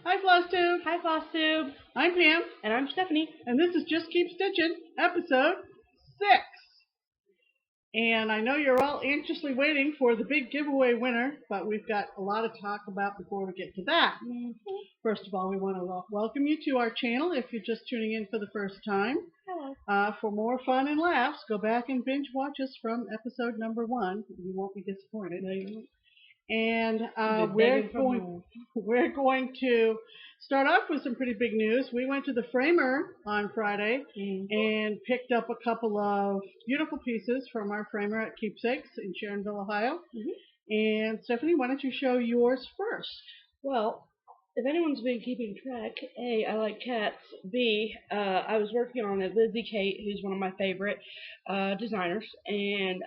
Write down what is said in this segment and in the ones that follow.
Hi FlossTube. Hi FlossTube. I'm Pam. And I'm Stephanie. And this is Just Keep Stitching, episode 6. And I know you're all anxiously waiting for the big giveaway winner, but we've got a lot to talk about before we get to that. First of all, we want to welcome you to our channel if you're just tuning in for the first time. Hello. For more fun and laughs, go back and binge watch us from episode number 1. You won't be disappointed. No, you won't. And we're going to start off with some pretty big news. We went to the Framer on Friday and picked up a couple of beautiful pieces from our Framer at Keepsakes in Sharonville, Ohio. And Stephanie, why don't you show yours first? Well, if anyone's been keeping track, A, I like cats. B, I was working on it. Lizzie Kate, who's one of my favorite designers. And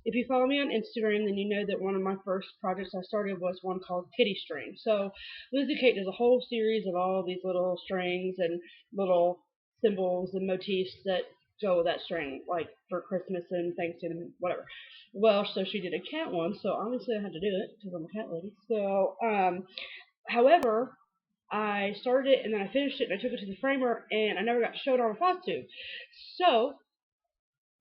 if you follow me on Instagram, then you know that one of my first projects I started was one called Kitty String. So Lizzie Kate does a whole series of all these little strings and little symbols and motifs that go with that string, like for Christmas and Thanksgiving, whatever. Well, so she did a cat one, so obviously I had to do it because I'm a cat lady. So, however, I started it and then I finished it and I took it to the Framer and I never got to show it on FlossTube. So,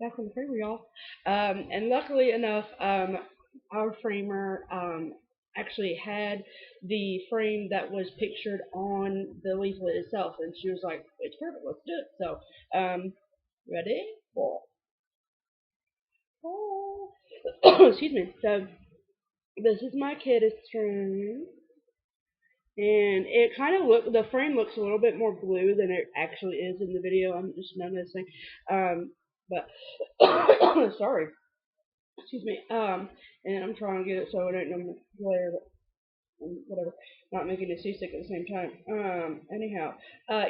back on the Framer, y'all. And luckily enough, our Framer actually had the frame that was pictured on the leaflet itself, and she was like, "It's perfect, let's do it." So, ready? Excuse me. So, this is my kitty string. And it kind of the frame looks a little bit more blue than it actually is in the video. I'm just noticing. But, sorry. Excuse me. And I'm trying to get it so it ain't no glare, but whatever. Not making you seasick at the same time. Anyhow.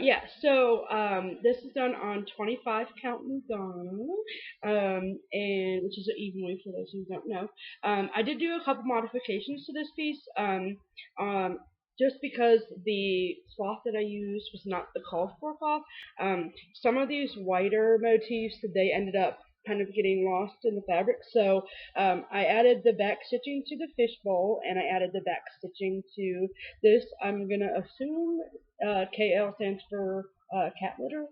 Yeah, so, this is done on 25 count Lugano. And, which is an even weave for those who don't know. I did do a couple modifications to this piece. Just because the cloth that I used was not the called for cloth. Some of these whiter motifs, they ended up kind of getting lost in the fabric. So I added the back stitching to the fishbowl, and I added the back stitching to this. I'm going to assume KL stands for cat litter.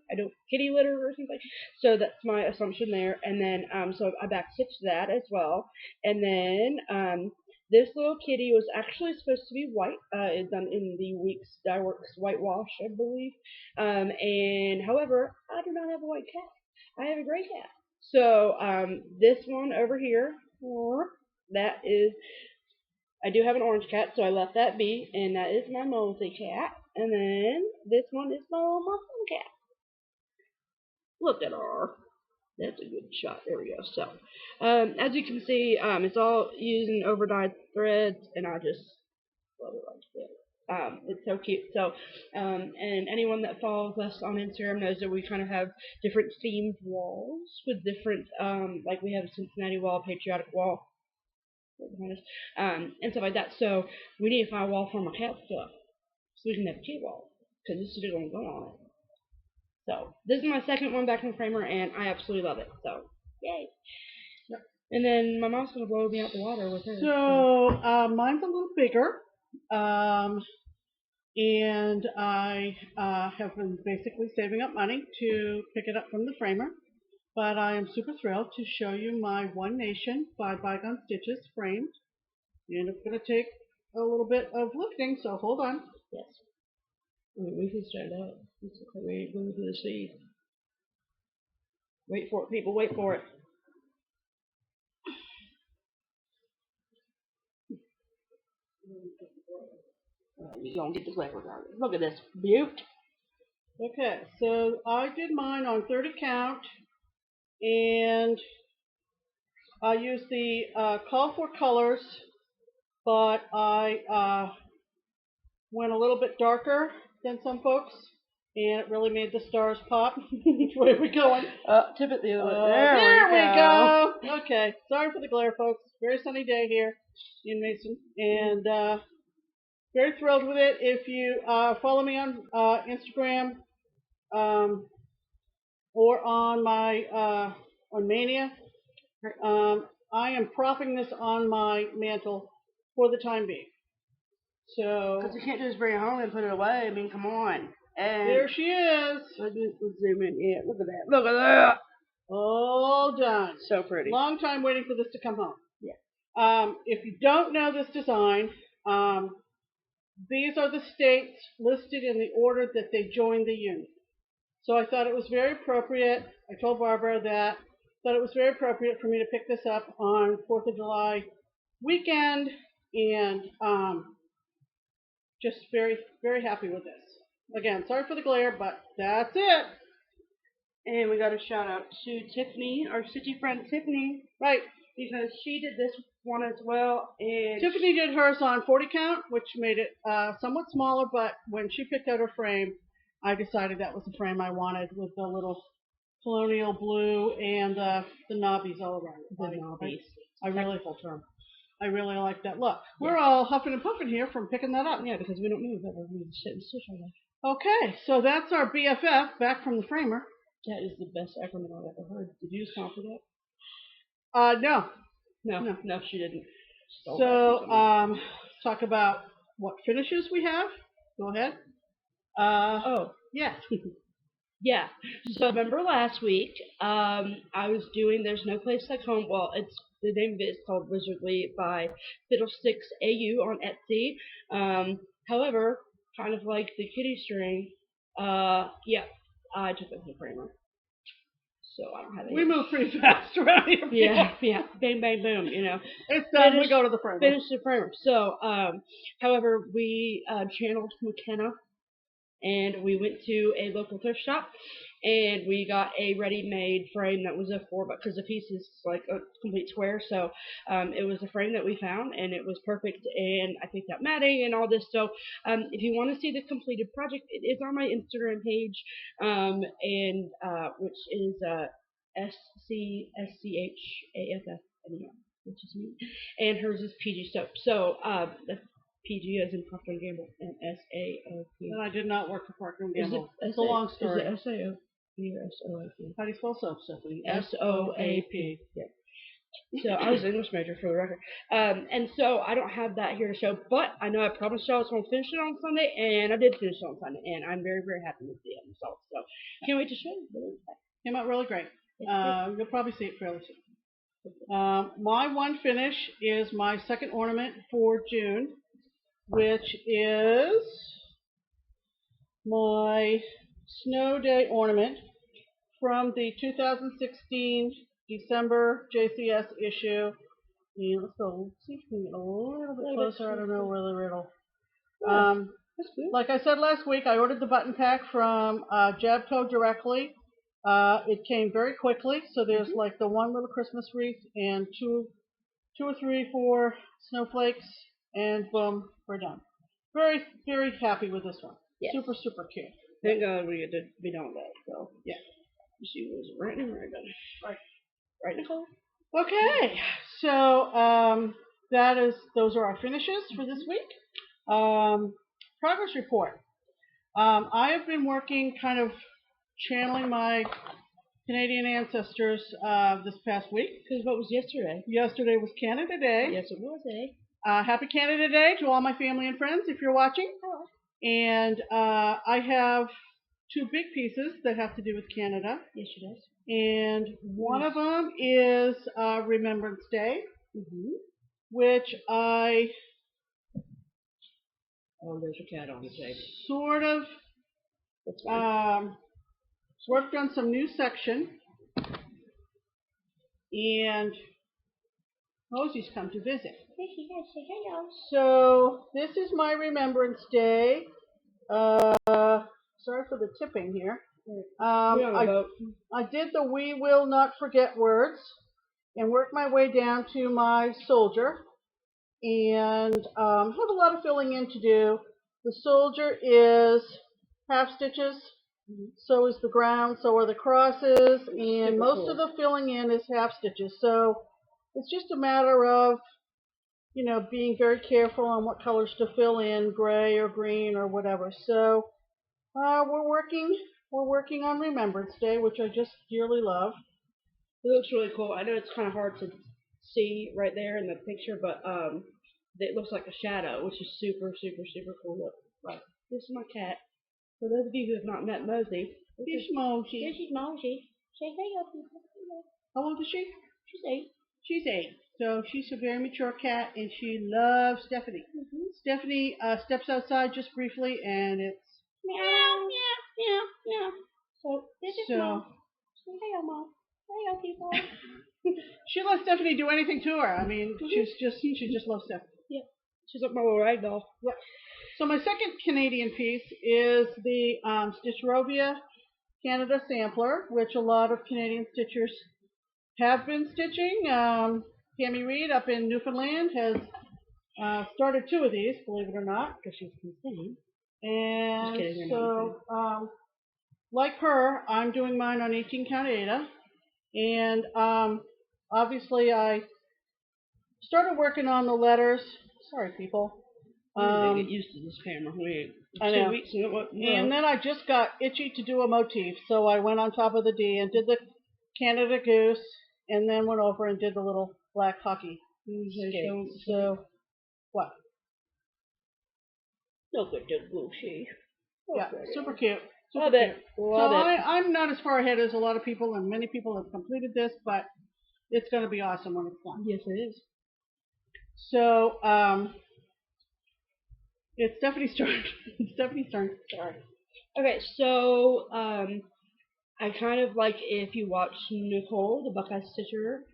Kitty litter or something. So that's my assumption there. And then, so I back stitched that as well. And then, this little kitty was actually supposed to be white. It's done in the Weeks Dye Works whitewash, I believe. And however, I do not have a white cat. I have a gray cat. So this one over here, that is, I do have an orange cat, so I left that be, and that is my Mosey cat. And then this one is my little muffin cat. Look at her. That's a good shot. There we go. So, as you can see, it's all using overdyed threads, and I just love it like this. It's so cute. So, and anyone that follows us on Instagram knows that we kind of have different themed walls with different, like we have a Cincinnati wall, patriotic wall, and stuff like that. So, we need to find a wall for my cat stuff, so we can have a cat wall, because this is going to go on it. So, this is my second one back in the Framer, and I absolutely love it. So, yay. Yep. And then my mom's going to blow me out the water with her. So, mine's a little bigger. And I have been basically saving up money to pick it up from the Framer. But I am super thrilled to show you my One Nation by Bygone Stitches framed. And it's going to take a little bit of lifting, so hold on. Yes. We can start out. It's okay. We ain't going to the seed. Wait for it, people. Wait for it. You're going to get the glare regardless. Look at this. Beaut. Okay, so I did mine on 30 count. And I used the call for colors, but I went a little bit darker than some folks, and it really made the stars pop. Which way are we going? Tip it the other way. There we go. Okay, sorry for the glare, folks. Very sunny day here in Mason, and very thrilled with it. If you follow me on Instagram or on my on Mania, I am propping this on my mantle for the time being. So Because we can't just bring it home and put it away. I mean, come on. And there she is. let's zoom in. Yeah, look at that. Look at that. All done. So pretty. Long time waiting for this to come home. Yeah. If you don't know this design, these are the states listed in the order that they joined the union. So I thought it was very appropriate. I told Barbara that thought it was very appropriate for me to pick this up on 4th of July weekend, and just very, very happy with this. Again, sorry for the glare, but that's it. And we got a shout out to Tiffany, our stitchy friend Tiffany, Right. because she did this one as well. And Tiffany did hers on 40 count, which made it somewhat smaller, but when she picked out her frame, I decided that was the frame I wanted with the little colonial blue and the knobbies all around it. The knobbies. I really, Technical term. I really like that look. Yeah. We're all huffing and puffing here from picking that up. Yeah, because we don't move ever. We just sit and stitch all day. Okay, so that's our BFF back from the framer. That is the best acronym I've ever heard. Did you just come up with that? No, she didn't. So, talk about what finishes we have. Go ahead. Yes. Yeah. So remember last week, I was doing There's No Place Like Home. Well, the name of it is called Wizardly by Fiddlesticks AU on Etsy. However, kind of like the kitty string, yeah, I took it from the framer. So I don't have any. We move pretty fast around here. Yeah. Bang, bang, boom, you know. It's done. We go to the framer. Finish the framer. So, however, we channeled McKenna, and we went to a local thrift shop, and we got a ready-made frame that was a 4x, because the piece is like a complete square, so it was a frame that we found, and it was perfect, and I picked out matting and all this. So if you want to see the completed project, it is on my Instagram page, and which is SCSCHAFF, which is me, and hers is PG Soap. So that's PG as in Procter & Gamble, and SAOP. And I did not work for Procter & Gamble. It's a long story. Is it SAOP or SOAP? How do you spell soap, Stephanie? SOAP. Yeah. So I was an English major for the record. And so I don't have that here to show, but I know I promised y'all I was going to finish it on Sunday, and I did finish it on Sunday, and I'm very, very happy with the end result. So can't wait to show you. Came out really great. You'll probably see it fairly soon. My one finish is my second ornament for June, which is my Snow Day ornament from the 2016 December JCS issue. And let's go see if we can get a little bit closer. I don't know where the riddle. That's good. Like I said last week, I ordered the button pack from Jabco directly. It came very quickly, so there's like the one little Christmas wreath and two or three, 4 snowflakes, and boom, we're done. Very, very happy with this one. Yes. Super, super cute. Thank God we get to be done with that. So yeah, she was right done. Right, Nicole. Okay, so those are our finishes for this week. Progress report. I have been working, kind of channeling my Canadian ancestors this past week. Because what was yesterday? Yesterday was Canada Day. Yes, it was, eh? Happy Canada Day to all my family and friends if you're watching. Hello. And I have 2 big pieces that have to do with Canada. Yes, she does. And one of them is Remembrance Day, which I there's a cat on the table. Sort of worked on some new section, and Rosie's come to visit. She does say hello. So this is my Remembrance Day. Sorry for the tipping here. I did the "We Will Not Forget" words and worked my way down to my soldier, and have a lot of filling in to do. The soldier is half stitches, so is the ground, so are the crosses, and most of the filling in is half stitches. So it's just a matter of, being very careful on what colors to fill in, gray or green or whatever. So we're working on Remembrance Day, which I just dearly love. It looks really cool. I know it's kind of hard to see right there in the picture, but that looks like a shadow, which is super, super, super cool. Look, right. This is my cat. For those of you who have not met Mosey, Here's Mosey. this is Mosey. Say hello, people. How old is she? She's 8. She's 8. So she's a very mature cat, and she loves Stephanie. Stephanie steps outside just briefly, and it's Meow, meow, meow, meow. So this is Mom. Say hello, Mom. Hello, people. She lets Stephanie do anything to her. I mean, she just loves Stephanie. Yeah. She's like my little rag doll. Yep. So my second Canadian piece is the Stitchrovia Canada Sampler, which a lot of Canadian stitchers have been stitching. Tammy Reed up in Newfoundland has started 2 of these, believe it or not, because she's insane. And so, like her, I'm doing mine on 18 count Ada. And obviously I started working on the letters. Sorry, people. I get used to this camera. I know. 2 weeks and And then I just got itchy to do a motif, so I went on top of the D and did the Canada Goose, and then went over and did the little black hockey skate. So, what? Look at the goosey. Yeah, super cute. Love it. Love it. I'm not as far ahead as a lot of people, and many people have completed this, but it's going to be awesome when it's done. Yes, it is. So, it's Stephanie's turn. Stephanie's turn. Sorry. Okay, so I kind of like if you watch Nicole, the Buckeye Stitcher,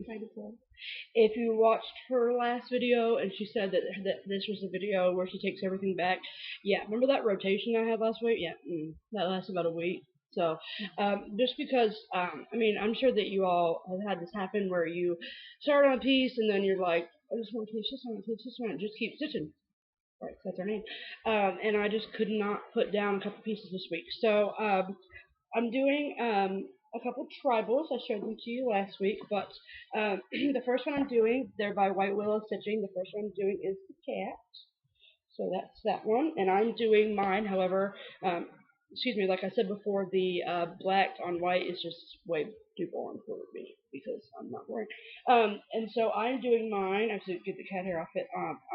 if you watched her last video and she said that this was the video where she takes everything back. Yeah, remember that rotation I had last week? Yeah, that lasted about a week. So, just because, I mean, I'm sure that you all have had this happen where you start on a piece and then you're like, I just want to teach this one, just keep stitching. Right, that's her name. And I just could not put down a couple pieces this week. So, I'm doing a couple tribals. I showed them to you last week, but the first one I'm doing, they're by White Willow Stitching. The first one I'm doing is the cat. So that's that one. And I'm doing mine, however, excuse me, like I said before, the black on white is just way too boring for me because I'm not boring. And so I'm doing mine, I have to get the cat hair off it,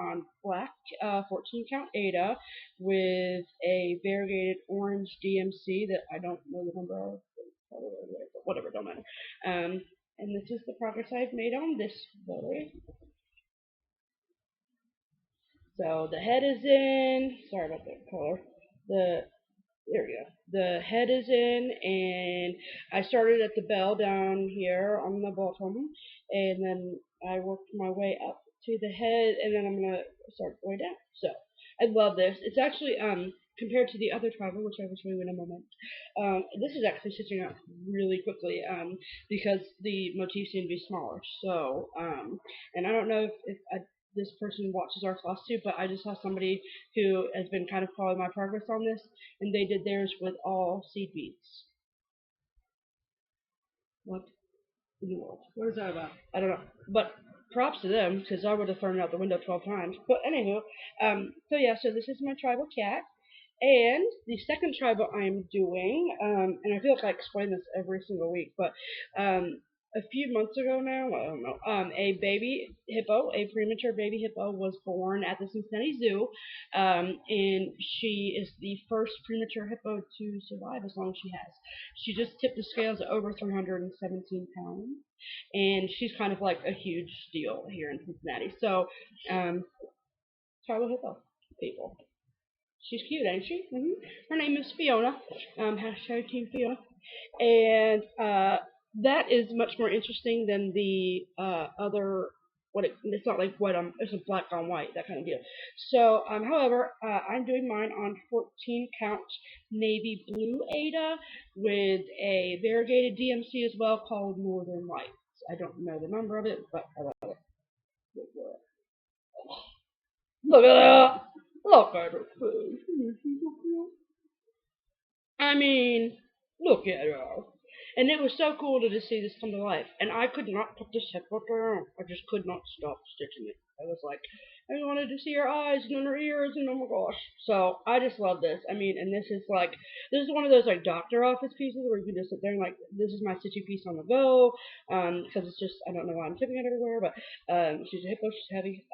on black 14 count Ada with a variegated orange DMC that I don't know the number of, but whatever, don't matter. And this is the progress I've made on this boy. So the head is in, sorry about that color, there we go. The head is in, and I started at the bell down here on the bottom, and then I worked my way up to the head, and then I'm going to start way down. So, I love this. It's actually, compared to the other tribal, which I will show you in a moment, this is actually stitching out really quickly, because the motifs seem to be smaller. So, and I don't know if this person watches our FlossTube, but I just saw somebody who has been kind of following my progress on this, and they did theirs with all seed beads. What in the world? What is that about? I don't know, but props to them, because I would have thrown it out the window 12 times. But anywho, so yeah, so this is my tribal cat. And the second tribal I'm doing, and I feel like I explain this every single week, but a few months ago now, I don't know, a baby hippo, a premature baby hippo was born at the Cincinnati Zoo, and she is the first premature hippo to survive as long as she has. She just tipped the scales at over 317 pounds, and she's kind of like a huge deal here in Cincinnati. So, tribal hippo people. She's cute, ain't she? Her name is Fiona. Hashtag Team Fiona. And that is much more interesting than the other. It's not like what it's a black on white, that kind of deal. So, however, I'm doing mine on 14 count navy blue Ada with a variegated DMC as well called Northern Lights. I don't know the number of it, but I love it. Look at that! Look at her face. I mean, look at her. And it was so cool to just see this come to life. And I could not put this hippo down. I just could not stop stitching it. I was like, I wanted to see her eyes and then her ears and oh my gosh. So I just love this. I mean, and this is one of those like doctor office pieces where you can just sit there and like, this is my stitchy piece on the go. Because it's just, I don't know why I'm tipping it everywhere, but she's a hippo, she's heavy.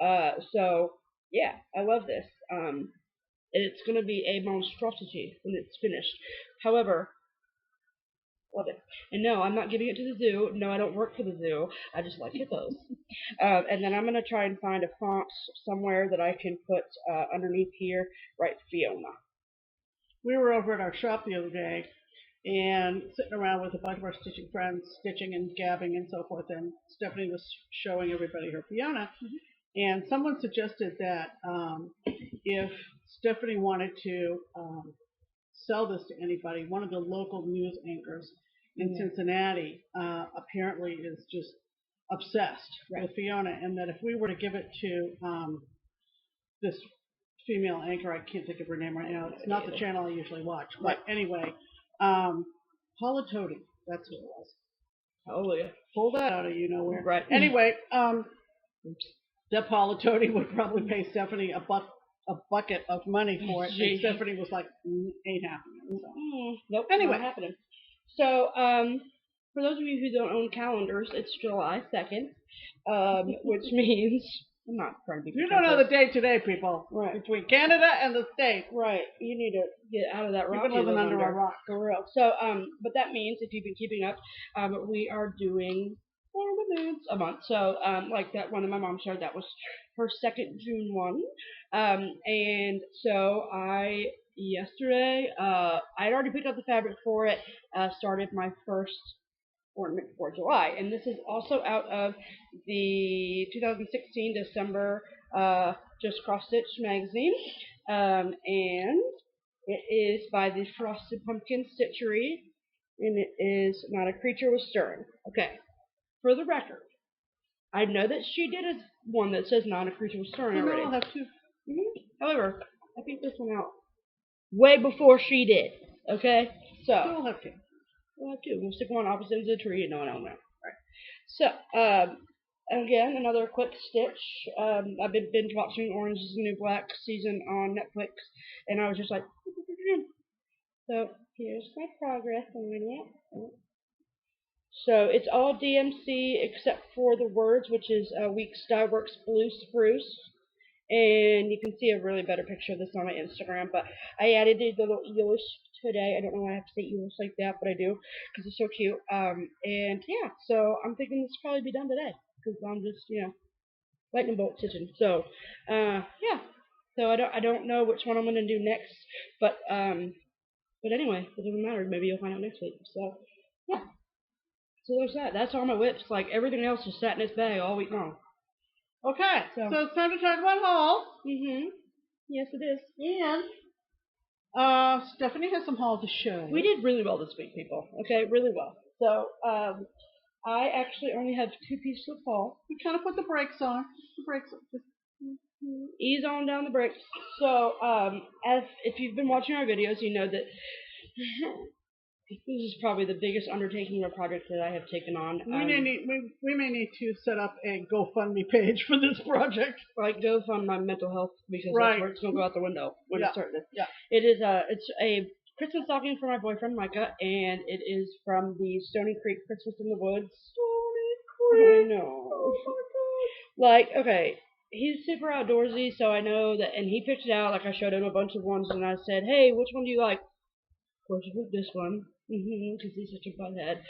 So yeah, I love this. It's going to be a monstrosity when it's finished. However, love it. And no, I'm not giving it to the zoo. No, I don't work for the zoo. I just like hippos. And then I'm going to try and find a font somewhere that I can put underneath here. Right, Fiona. We were over at our shop the other day and sitting around with a bunch of our stitching friends, stitching and gabbing and so forth, and Stephanie was showing everybody her Fiona. And someone suggested that if Stephanie wanted to sell this to anybody, one of the local news anchors in Cincinnati apparently is just obsessed with Fiona, and that if we were to give it to this female anchor, I can't think of her name right now. It's not the channel I usually watch, but anyway, Paula Toady, that's who it was. Oh yeah. Pull that out of you nowhere. Right. Anyway, that Paula Toady would probably pay Stephanie a bucket of money for it, and Stephanie was like, ain't happening. So. Nope. Anyway, not happening. So, for those of you who don't own calendars, it's July 2nd, which means I'm not trying to be. You don't know the date today, people. Right. Between Canada and the States. Right. You need to get out of that rock. You've been living under a rock. For real. So, but that means if you've been keeping up, we are doing Remembrance a month. So, like that one that my mom shared, that was her second June one. And so yesterday, I had already picked up the fabric for it, started my first ornament for July, and this is also out of the 2016 December Just Cross Stitch magazine, and it is by the Frosted Pumpkin Stitchery, and it is Not a Creature Was Stirring. Okay, for the record, I know that she did one that says Not a Creature Was Stirring already. I'll have two. However, I think this one out way before she did. Okay, so We'll have two. We'll have two. We'll stick one opposite ends of the tree and no one else. Right. So, again, another quick stitch. I've been binge watching Orange is the New Black season on Netflix, and I was just like, so here's my progress on it. So it's all DMC except for the words, which is Weeks Dye Works Blue Spruce. And you can see a really better picture of this on my Instagram, but I added the little eelish today. I don't know why I have to say eelish like that, but I do, because it's so cute. And yeah, so I'm thinking this will probably be done today, because I'm just, lightning bolt stitching. So, yeah. So I don't know which one I'm going to do next, but anyway, it doesn't matter. Maybe you'll find out next week. So, yeah. So there's that. That's all my whips. Like, everything else just sat in this bag all week long. Okay, so it's time to try one haul. Yes, it is. And Stephanie has some haul to show. We did really well this week, people. Okay, really well. So I actually only have 2 pieces of haul. We kind of put the brakes on. Ease on down the brakes. So if you've been watching our videos, you know that this is probably the biggest undertaking or project that I have taken on. We may need to set up a GoFundMe page for this project. Like go fund my mental health, because that's where it's gonna go out the window when I start this. Yeah. It is it's a Christmas stocking for my boyfriend Micah, and it is from the Stony Creek Christmas in the Woods. Stony Creek. I know. Oh my God. Like, okay, he's super outdoorsy, so I know that, and he picked it out. Like, I showed him a bunch of ones, and I said, hey, which one do you like? Of course, you picked this one. Because he's such a butthead.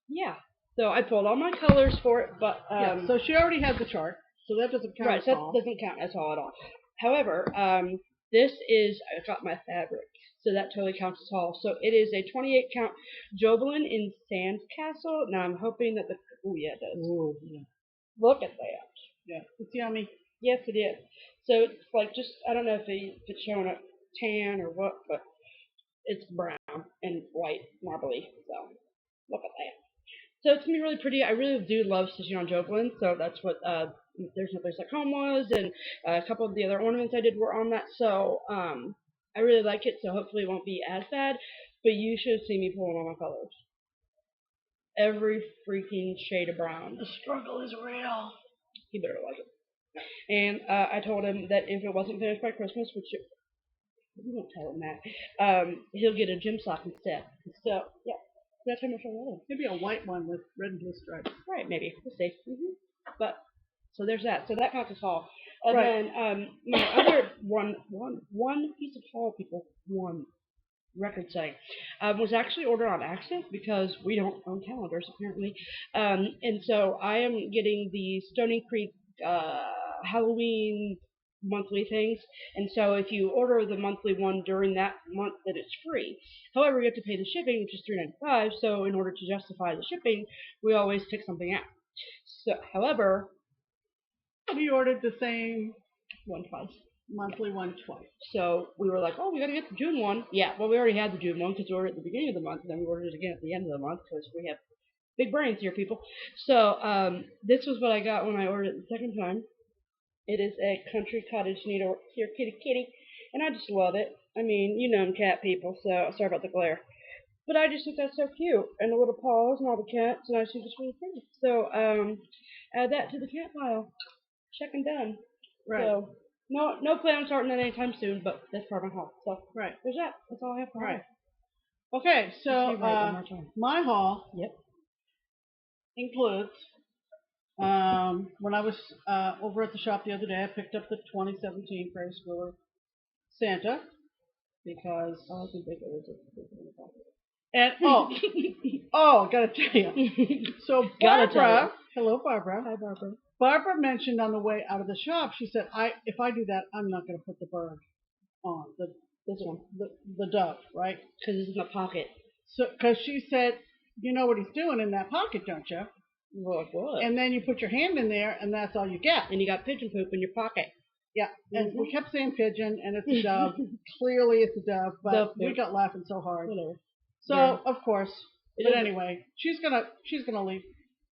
Yeah. So I pulled all my colors for it, but so she already had the chart, so that doesn't count. Right, so that doesn't count as haul at all. However, this is, I got my fabric, so that totally counts as haul. So it is a 28 count Jobelin in Sandcastle. Now I'm hoping that yeah, it does. Ooh, yeah. Look at that. Yeah, it's yummy. Yes, it is. So it's like just, I don't know if it's showing up tan or what, but it's brown and white, marbly, so look at that. So it's going to be really pretty. I really do love stitching on Jobelin, so that's what There's No Place Like Home was, and a couple of the other ornaments I did were on that, so I really like it, so hopefully it won't be as bad, but you should see me pulling all my colors. Every freaking shade of brown. The struggle is real. He better like it. And I told him that if it wasn't finished by Christmas, which we won't tell him that, he'll get a gym sock instead. So, yeah, that's how much I love him. Maybe a white one with red and blue stripes. Right, maybe. We'll see. But, So there's that. So that counts as haul. And Right. then my other one piece of haul, people, one record setting, was actually ordered on accident because we don't own calendars apparently. And so I am getting the Stony Creek Halloween monthly things. And so if you order the monthly one during that month, that it's free. However, you have to pay the shipping, which is $3.95. So in order to justify the shipping, we always take something out. So, however, We ordered the same one twice. monthly one twice. So we were like, oh, we got to get the June one. Yeah, well, we already had the June one because we ordered it at the beginning of the month, and then we ordered it again at the end of the month because we have big brains here, people. So this was what I got when I ordered it the second time. It is a country cottage needle. Here, kitty, kitty. And I just love it. I mean, you know I'm cat people, so sorry about the glare. But I just think that's so cute. And the little paws and all the cats, and I just think it's really pretty. So add that to the cat pile. Check and done. Right. So no plan on starting that anytime soon, but that's part of my haul. So Right. there's that. That's all I have for Right. Okay, so my haul includes when I was over at the shop the other day, I picked up the 2017 Prairie Schooler Santa because I think it was a and oh, gotta tell you. So Barbara, hello Barbara. Hi Barbara. Barbara mentioned on the way out of the shop, she said, if I do that, I'm not going to put the bird on this one, the dove, right? Because it's in the pocket. So, because she said, you know what he's doing in that pocket, don't you? Like what? And then you put your hand in there, and that's all you get. And you got pigeon poop in your pocket. Yeah, and we kept saying pigeon, and it's a dove. Clearly, it's a dove, but we got laughing so hard. Whatever. So yeah. Of course, but anyway, she's gonna leave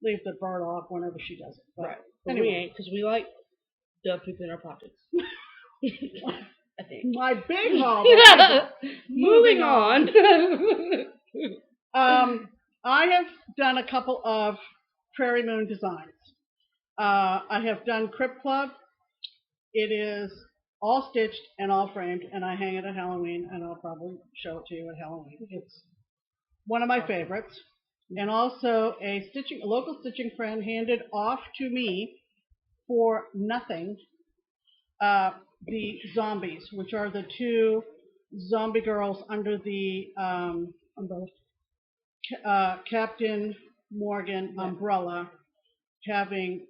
the bird off whenever she does it. But right. Anyway. We ain't, because we like dove poop in our pockets. I think. My big haul. Moving on. I have done a couple of Prairie Moon designs. I have done Crypt Club. It is all stitched and all framed, and I hang it at Halloween, and I'll probably show it to you at Halloween. It's one of my favorites. And also a local stitching friend handed off to me for nothing the zombies, which are the two zombie girls under the Captain Morgan umbrella, having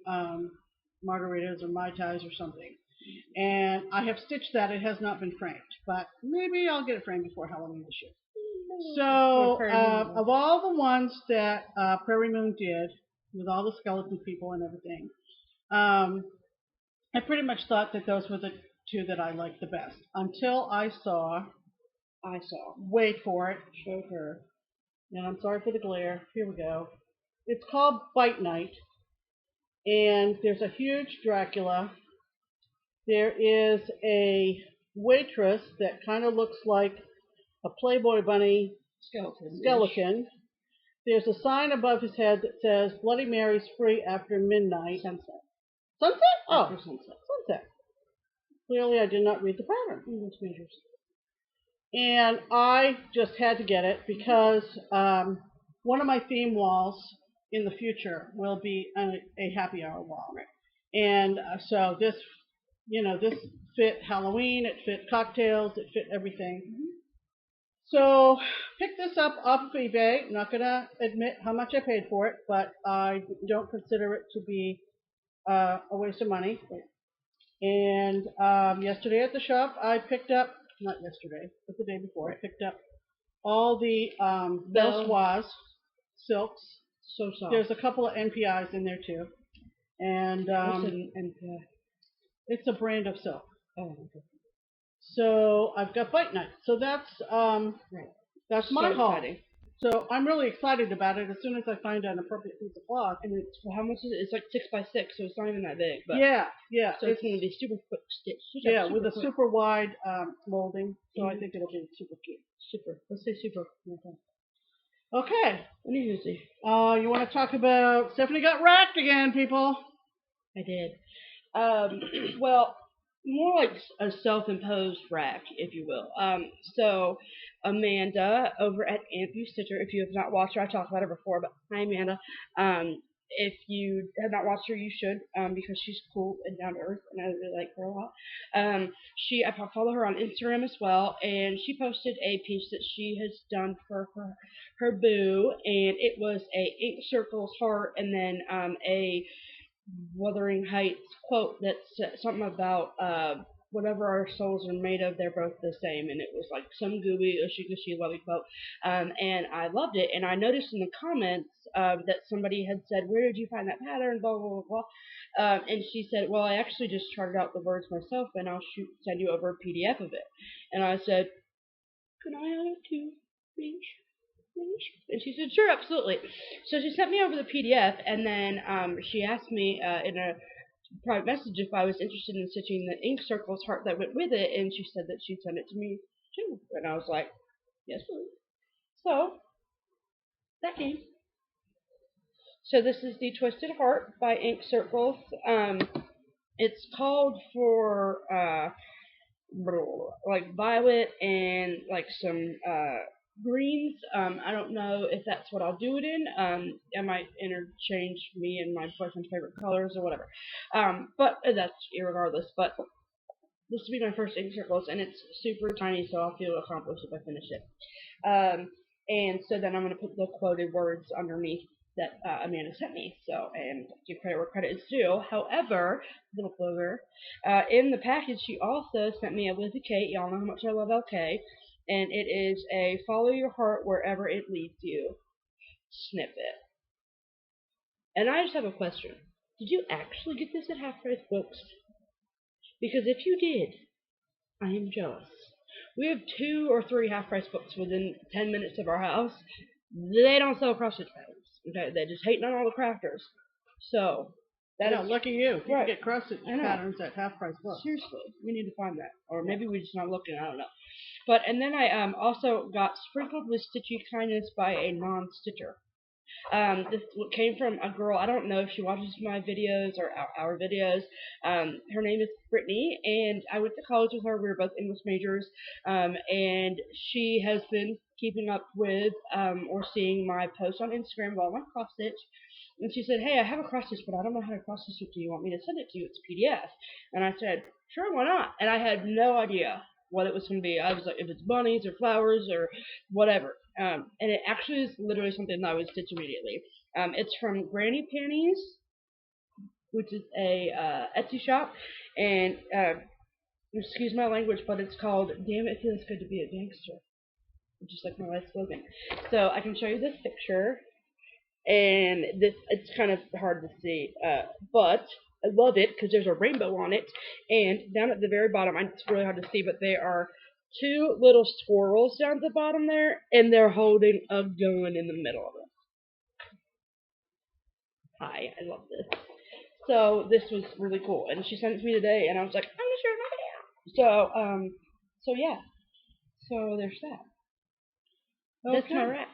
margaritas or mai tais or something. And I have stitched that. It has not been framed, but maybe I'll get it framed before Halloween this year. So, of all the ones that Prairie Moon did, with all the skeleton people and everything, I pretty much thought that those were the two that I liked the best. Until I saw, wait for it, show her, and I'm sorry for the glare, here we go. It's called Bite Night, and there's a huge Dracula. There is a waitress that kind of looks like a Playboy bunny skeleton. There's a sign above his head that says Bloody Mary's free after midnight. Sunset? Oh, after sunset. Clearly I did not read the pattern. And I just had to get it because one of my theme walls in the future will be a happy hour wall. Right. And so this fit Halloween, it fit cocktails, it fit everything. Mm-hmm. So picked this up off of eBay. I'm not going to admit how much I paid for it, but I don't consider it to be a waste of money. And yesterday at the shop, I picked up, not yesterday, but the day before, I picked up all the Belsoise silks. So soft. There's a couple of NPIs in there too. And what's an NPI? It's a brand of silk. Oh, okay. So I've got Bite Night. So that's my haul. So I'm really excited about it as soon as I find an appropriate piece of cloth. And it's, how much is it? It's like 6 by 6, so it's not even that big. But yeah. So it's going to be super quick stitch. Yeah, with a super wide molding. So I think it'll be super cute. Super. Let's say super. Okay. What do you see? You want to talk about Stephanie got racked again, people? I did. Well, more like a self-imposed rack, if you will. So Amanda over at Stitcher, if you have not watched her, I talked about her before, but hi Amanda. If you have not watched her, you should, because she's cool and down to earth, and I really like her a lot. I follow her on Instagram as well, and she posted a piece that she has done for her boo, and it was a ink circles heart, and then a Wuthering Heights quote that said something about whatever our souls are made of, they're both the same, and it was like some gooey, ushy gushy, lovey quote, and I loved it. And I noticed in the comments that somebody had said, "Where did you find that pattern?" Blah blah blah blah. And she said, "Well, I actually just charted out the words myself, and I'll send you over a PDF of it." And I said, "Can I have it too, please?" And she said, "Sure, absolutely." So she sent me over the PDF, and then she asked me in a private message if I was interested in stitching the ink circles heart that went with it, and she said that she'd send it to me too. And I was like, "Yes, please." So that came. So this is the Twisted Heart by Ink Circles. It's called for like violet and like some greens. I don't know if that's what I'll do it in. I might interchange me and my boyfriend's favorite colors or whatever. But that's irregardless. But this will be my first ink circles, and it's super tiny, so I'll feel accomplished if I finish it. And so then I'm going to put the quoted words underneath that Amanda sent me. So, and give credit where credit is due. However, little booger, in the package she also sent me a Lizzie Kate. Y'all know how much I love LK. And it is a follow your heart wherever it leads you snippet. And I just have a question. Did you actually get this at Half Price Books? Because if you did, I am jealous. We have 2 or 3 Half Price Books within 10 minutes of our house. They don't sell cross-stitch patterns. Okay, they're just hating on all the crafters. So, lucky you. You right. can get cross-stitch patterns at Half Price Books. Seriously, we need to find that. Or maybe we're just not looking, I don't know. But, and then I also got Sprinkled with Stitchy Kindness by a non-stitcher. This came from a girl, I don't know if she watches my videos or our videos. Her name is Brittany, and I went to college with her. We were both English majors, and she has been keeping up with or seeing my posts on Instagram about my cross stitch. And she said, "Hey, I have a cross stitch, but I don't know how to cross stitch it. Do you want me to send it to you? It's a PDF." And I said, "Sure, why not?" And I had no idea what it was going to be. I was like, if it's bunnies or flowers or whatever. And it actually is literally something that I would stitch immediately. It's from Granny Panties, which is a Etsy shop, and excuse my language, but it's called "Damn It Feels Good to Be a Gangster," which is like my life slogan. So I can show you this picture, and it's kind of hard to see, but I love it because there's a rainbow on it, and down at the very bottom, it's really hard to see, but there are 2 little squirrels down at the bottom there, and they're holding a gun in the middle of it. Hi, I love this. So this was really cool, and she sent it to me today, and I was like, I'm gonna share my video. So yeah, so there's that. Okay. That's my rack.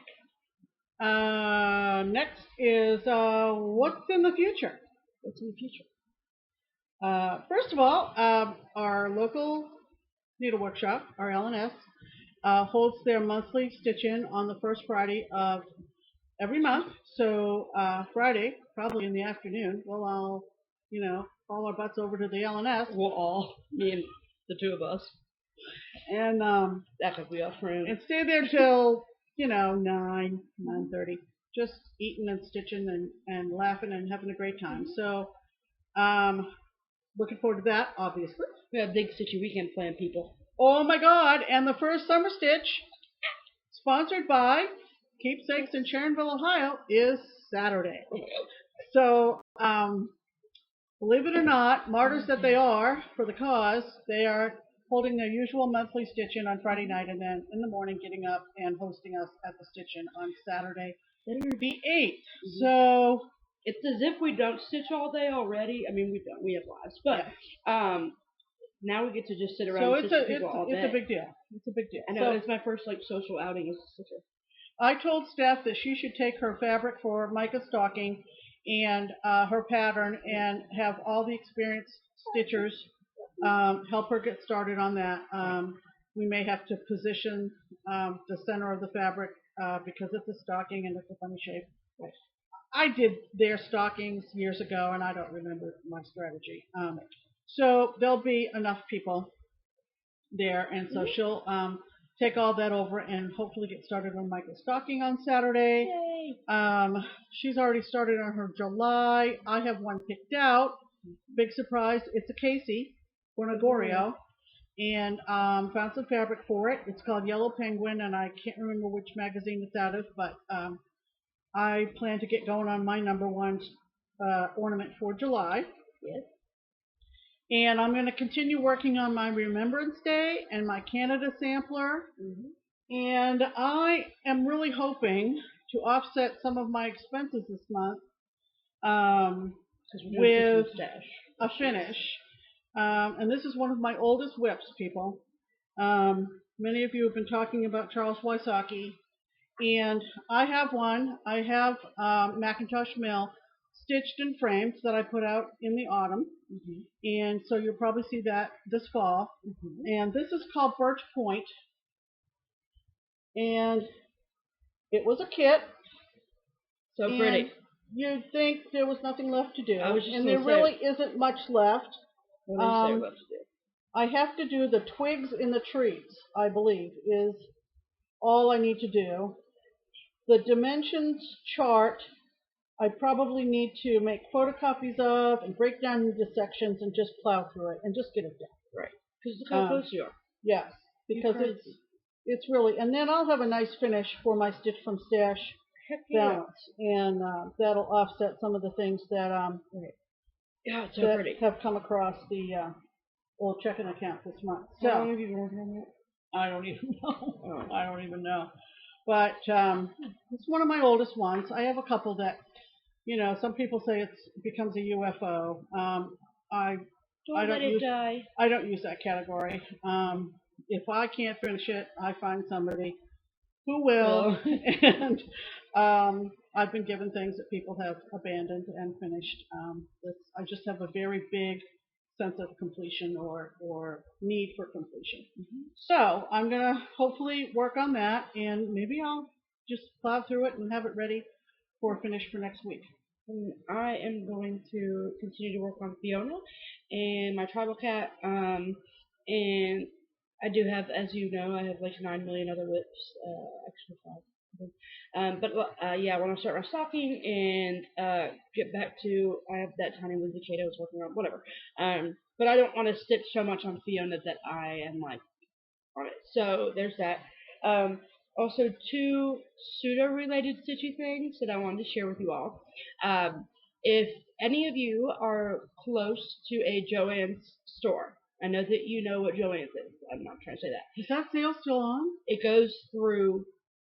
Next is what's in the future? What's in the future? First of all, our local needle workshop, our LNS, holds their monthly stitch-in on the first Friday of every month. So Friday, probably in the afternoon, we'll all, haul our butts over to the LNS. We'll all, me and the 2 of us, and that could be our friend, and stay there till 9:30, just eating and stitching and laughing and having a great time. So looking forward to that, obviously. We have a big stitchy weekend planned, people. Oh my God! And the first summer stitch, sponsored by Keepsakes in Sharonville, Ohio, is Saturday. So believe it or not, martyrs that they are for the cause, they are holding their usual monthly stitch-in on Friday night, and then in the morning getting up and hosting us at the stitch-in on Saturday, the 8th. So it's as if we don't stitch all day already. I mean, we don't. We have lives, but now we get to just sit around and stitch people all day. It's a big deal. It's a big deal. I know. It's my first social outing as a stitcher. I told Steph that she should take her fabric for Micah's stocking and her pattern and have all the experienced stitchers help her get started on that. We may have to position the center of the fabric because it's a stocking and it's a funny shape. I did their stockings years ago, and I don't remember my strategy. So there'll be enough people there, and so she'll take all that over and hopefully get started on Michael's stocking on Saturday. Yay! She's already started on her July. I have one picked out. Big surprise! It's a Casey Bonagorio, and found some fabric for it. It's called Yellow Penguin, and I can't remember which magazine it's out of, but I plan to get going on my #1 ornament for July. Yes. And I'm going to continue working on my Remembrance Day and my Canada sampler. And I am really hoping to offset some of my expenses this month with a finish. And this is one of my oldest whips, people. Many of you have been talking about Charles Wysocki. And I have one. I have Macintosh Mill stitched and framed that I put out in the autumn. And so you'll probably see that this fall. And this is called Birch Point. And it was a kit. So pretty. You'd think there was nothing left to do. And there really isn't much left. What are you about to do? I have to do the twigs in the trees, I believe, is all I need to do. The dimensions chart I probably need to make photocopies of and break down into sections and just plow through it and just get it done. Right. Because look how close you are. Yes, because it's really, and then I'll have a nice finish for my Stitch from Stash balance, and that'll offset some of the things that it's so that pretty. have come across the old checking account this month. So how long have you been working on that? I don't even know. I don't even know. But it's one of my oldest ones. I have a couple that, some people say it becomes a UFO. I don't use that category. If I can't finish it, I find somebody who will. And I've been given things that people have abandoned and finished. I just have a very big sense of completion or need for completion. So I'm going to hopefully work on that, and maybe I'll just plow through it and have it ready for finish for next week. And I am going to continue to work on Fiona and my tribal cat, and I do have, as you know, I have like 9 million other whips, extra 5. Yeah, when I start my stocking and get back to, I have that tiny Lindsay Kate I was working on, whatever. But I don't want to stitch so much on Fiona that I am like on it. So there's that. Also, 2 pseudo-related stitchy things that I wanted to share with you all. If any of you are close to a Joann's store, I know that you know what Joann's is. I'm not trying to say that. Is that sale still on? It goes through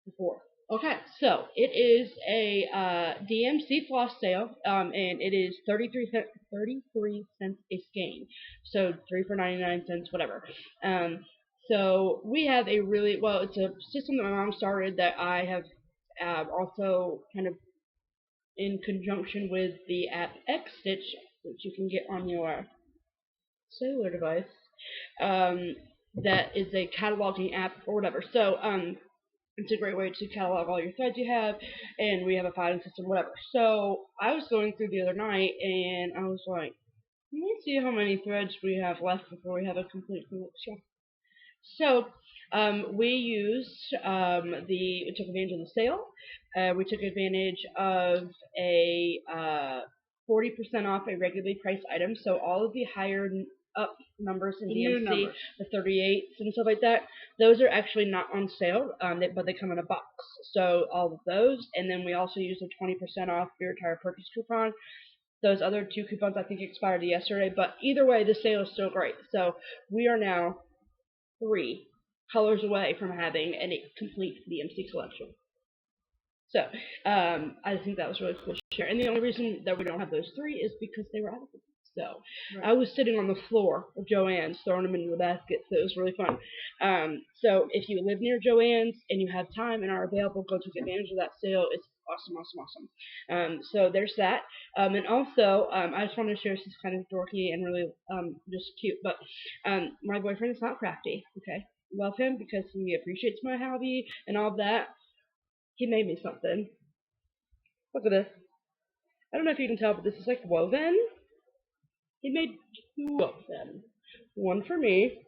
the 4th. Okay, so it is a DMC floss sale, and it is 33 cents a skein, so 3 for 99 cents, whatever. So we have a really, it's a system that my mom started that I have also kind of in conjunction with the app Xstitch, which you can get on your cellular device. That is a cataloging app or whatever. So it's a great way to catalog all your threads you have, and we have a filing system, whatever. So I was going through the other night, and I was like, let me see how many threads we have left before we have a complete collection. So we took advantage of the sale. We took advantage of a 40% off a regularly priced item. So all of the higher up numbers in DMC, the 38s and stuff like that, those are actually not on sale, but they come in a box. So all of those, and then we also use a 20% off your entire purchase coupon. Those other 2 coupons I think expired yesterday, but either way, the sale is still great. So we are now 3 colors away from having a complete DMC collection. So I think that was really cool to share. And the only reason that we don't have those 3 is because they were out of them. So I was sitting on the floor of Joann's throwing them into the basket, so it was really fun. So if you live near Joann's and you have time and are available, go take advantage of that sale. It's awesome. So there's that. And also, I just wanted to share, this is kind of dorky and really just cute, but my boyfriend is not crafty, okay? Love him because he appreciates my hobby and all of that. He made me something. Look at this. I don't know if you can tell, but this is like woven. He made 2 of them. One for me,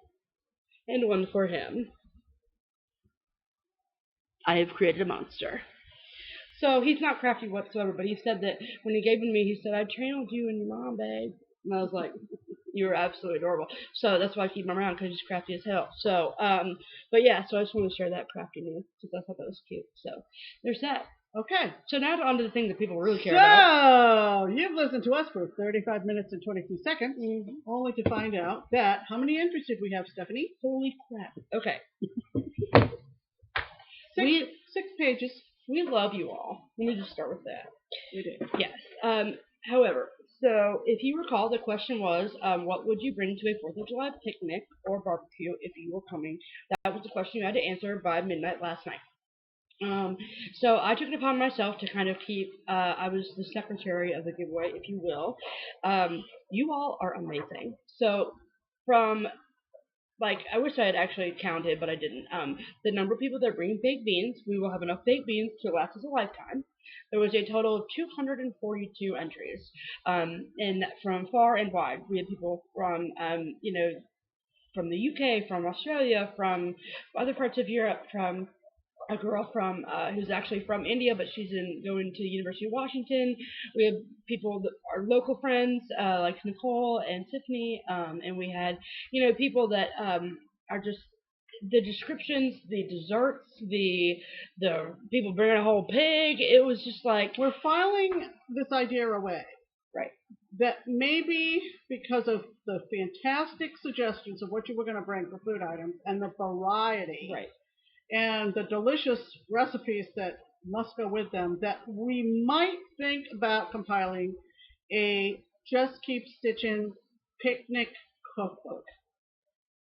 and one for him. I have created a monster. So he's not crafty whatsoever, but he said that when he gave them to me, he said, I channeled you and your mom, babe. And I was like, you were absolutely adorable. So that's why I keep him around, because he's crafty as hell. So, but yeah, so I just wanted to share that crafty news, because I thought that was cute. So there's that. Okay. So now on to the thing that people really care about. So, you've listened to us for 35 minutes and 22 seconds, only to find out that, how many entries did we have, Stephanie? Holy crap. Okay. 6 pages. We love you all. Let me just start with that. We do. Yes. However, so if you recall, the question was, what would you bring to a 4th of July picnic or barbecue if you were coming? That was the question you had to answer by midnight last night. So I took it upon myself to kind of keep, I was the secretary of the giveaway, if you will. You all are amazing. So from, like, I wish I had actually counted, but I didn't. The number of people that are bringing baked beans, we will have enough baked beans to last us a lifetime. There was a total of 242 entries, and from far and wide. We had people from, from the UK, from Australia, from other parts of Europe, from a girl from who's actually from India, but she's going to the University of Washington. We have people that are local friends, like Nicole and Tiffany, and we had, people that are just the descriptions, the desserts, the people bringing a whole pig. It was just like, we're filing this idea away. Right. That maybe because of the fantastic suggestions of what you were going to bring for food items and the variety. Right. And the delicious recipes that must go with them, that we might think about compiling a Just Keep Stitchin' picnic cookbook.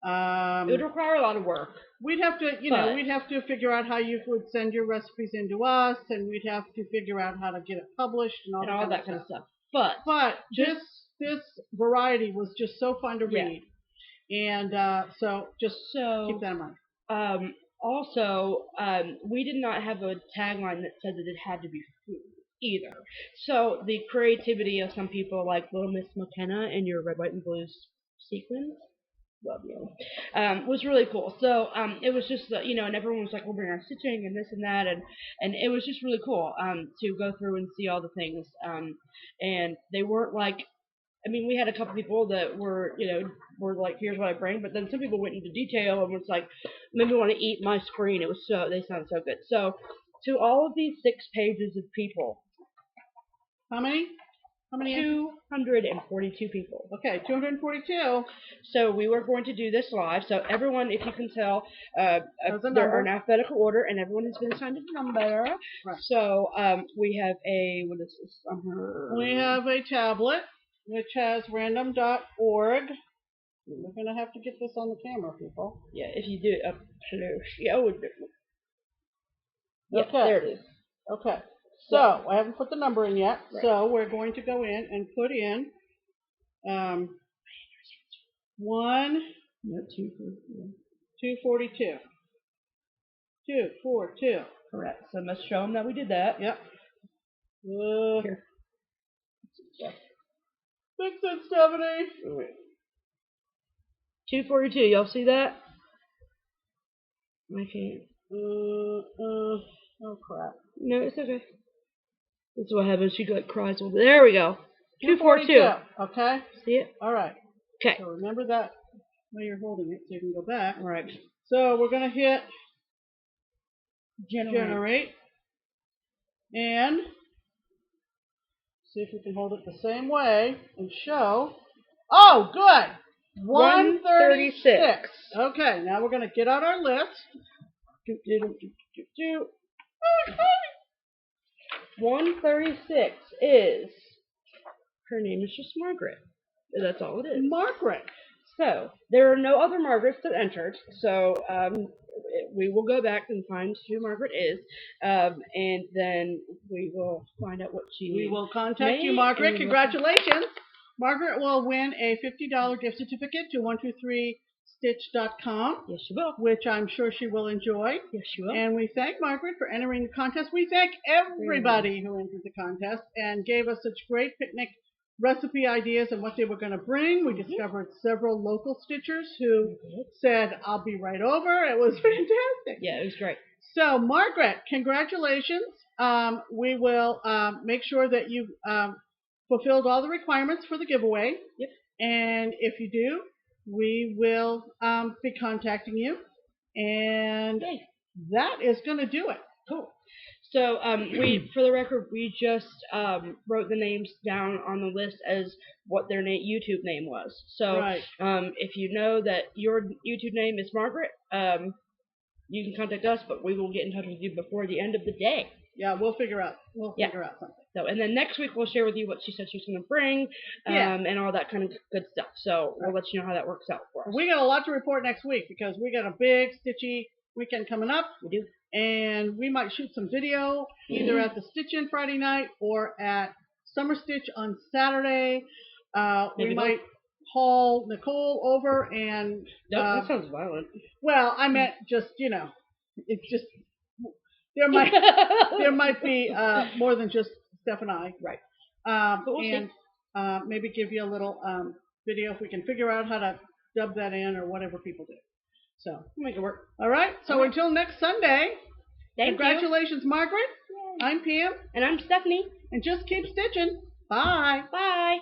It would require a lot of work. We'd have to, we'd have to figure out how you would send your recipes in to us, and we'd have to figure out how to get it published and all that kind of stuff. But this variety was just so fun to read, and so just keep that in mind. Also, we did not have a tagline that said that it had to be food either. So the creativity of some people, like Little Miss McKenna and your red, white, and blues sequins, love you, was really cool. So it was just, and everyone was like, we'll bring our stitching and this and that, and it was just really cool to go through and see all the things. And they weren't like, we had a couple people that were like, here's what I bring, but then some people went into detail and was like, made me want to eat my screen. It was they sounded so good. So, to all of these 6 pages of people. How many? 242 people. Okay, 242. So we were going to do this live. So everyone, if you can tell, there are in alphabetical order, and everyone has been assigned a number. Right. So we have what is this? We have a tablet, which has random.org. We're going to have to get this on the camera, people. Yeah, if you do it up close. Yeah, okay. There it is. Okay. So, I haven't put the number in yet, so we're going to go in and put in 242. 242. Correct. So, let's show them that we did that. Yep. Here. Fix it, Stephanie. 242. Y'all see that? I can't. Oh crap. No, it's okay. This is what happens. She cries over. There we go. 242. Okay. See it? All right. Okay. So remember that when you're holding it, so you can go back. All right. So we're gonna hit generate, and see if we can hold it the same way and show. Oh, good. 136. Okay. Now we're gonna get out our list. 136 is, her name is just Margaret. That's all it is. Margaret. So, there are no other Margarets that entered, so we will go back and find who Margaret is, and then we will find out what she We will contact you, Margaret. Congratulations. Margaret will win a $50 gift certificate to 123 JustKeepStitchin.com. Yes, she will. Which I'm sure she will enjoy. Yes, she will. And we thank Margaret for entering the contest. We thank everybody who entered the contest and gave us such great picnic recipe ideas and what they were going to bring. We discovered several local stitchers who said, I'll be right over. It was fantastic. Yeah, it was great. So, Margaret, congratulations. We will make sure that you fulfilled all the requirements for the giveaway. Yep. And if you do, we will be contacting you. And that is going to do it. Cool. So, for the record, we just wrote the names down on the list as what their YouTube name was. So, if you know that your YouTube name is Margaret, you can contact us, but we will get in touch with you before the end of the day. Yeah, we'll figure out something. So, and then next week we'll share with you what she said she's going to bring, and all that kind of good stuff. So we'll let you know how that works out for us. We got a lot to report next week because we got a big stitchy weekend coming up. We do. And we might shoot some video either at the Stitch-In Friday night or at Summer Stitch on Saturday. We might haul Nicole over and... that sounds violent. Well, I meant just, it's just... There might be more than just Steph and I. Right. But we'll see. Maybe give you a little video if we can figure out how to dub that in or whatever people do. So we'll make it work. All right. So until next Sunday, congratulations, Margaret. Yay. I'm Pam. And I'm Stephanie. And just keep stitching. Bye. Bye.